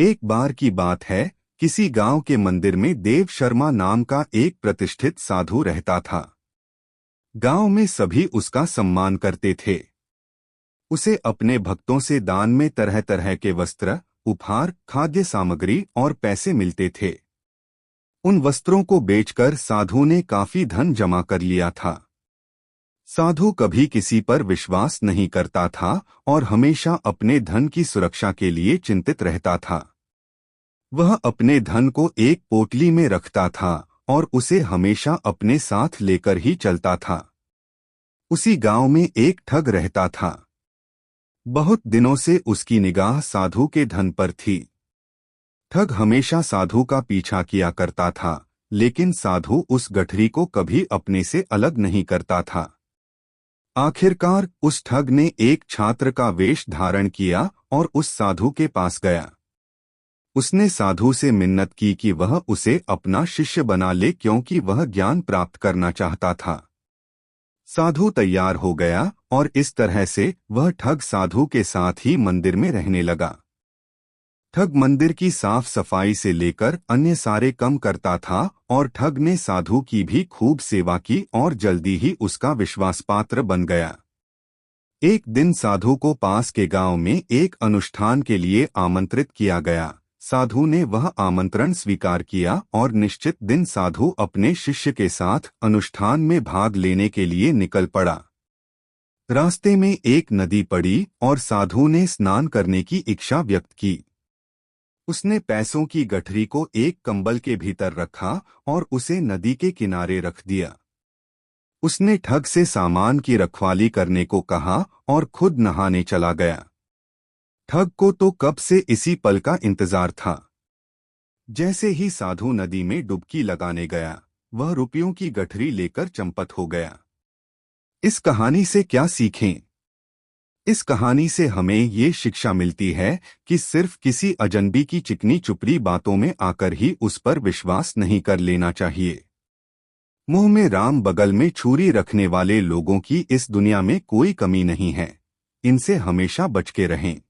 एक बार की बात है, किसी गांव के मंदिर में देव शर्मा नाम का एक प्रतिष्ठित साधु रहता था। गांव में सभी उसका सम्मान करते थे। उसे अपने भक्तों से दान में तरह तरह के वस्त्र, उपहार, खाद्य सामग्री और पैसे मिलते थे। उन वस्त्रों को बेचकर साधु ने काफी धन जमा कर लिया था। साधु कभी किसी पर विश्वास नहीं करता था और हमेशा अपने धन की सुरक्षा के लिए चिंतित रहता था। वह अपने धन को एक पोटली में रखता था और उसे हमेशा अपने साथ लेकर ही चलता था। उसी गांव में एक ठग रहता था। बहुत दिनों से उसकी निगाह साधु के धन पर थी। ठग हमेशा साधु का पीछा किया करता था, लेकिन साधु उस गठरी को कभी अपने से अलग नहीं करता था। आखिरकार उस ठग ने एक छात्र का वेश धारण किया और उस साधु के पास गया। उसने साधु से मिन्नत की कि वह उसे अपना शिष्य बना ले, क्योंकि वह ज्ञान प्राप्त करना चाहता था। साधु तैयार हो गया और इस तरह से वह ठग साधु के साथ ही मंदिर में रहने लगा। ठग मंदिर की साफ सफाई से लेकर अन्य सारे काम करता था और ठग ने साधु की भी खूब सेवा की और जल्दी ही उसका विश्वास पात्र बन गया। एक दिन साधु को पास के गांव में एक अनुष्ठान के लिए आमंत्रित किया गया। साधु ने वह आमंत्रण स्वीकार किया और निश्चित दिन साधु अपने शिष्य के साथ अनुष्ठान में भाग लेने के लिए निकल पड़ा। रास्ते में एक नदी पड़ी और साधु ने स्नान करने की इच्छा व्यक्त की। उसने पैसों की गठरी को एक कंबल के भीतर रखा और उसे नदी के किनारे रख दिया। उसने ठग से सामान की रखवाली करने को कहा और खुद नहाने चला गया। ठग को तो कब से इसी पल का इंतजार था। जैसे ही साधु नदी में डुबकी लगाने गया, वह रुपयों की गठरी लेकर चंपत हो गया। इस कहानी से क्या सीखें? इस कहानी से हमें ये शिक्षा मिलती है कि सिर्फ किसी अजनबी की चिकनी चुपड़ी बातों में आकर ही उस पर विश्वास नहीं कर लेना चाहिए। मुंह में राम बगल में छुरी रखने वाले लोगों की इस दुनिया में कोई कमी नहीं है। इनसे हमेशा बच के रहें।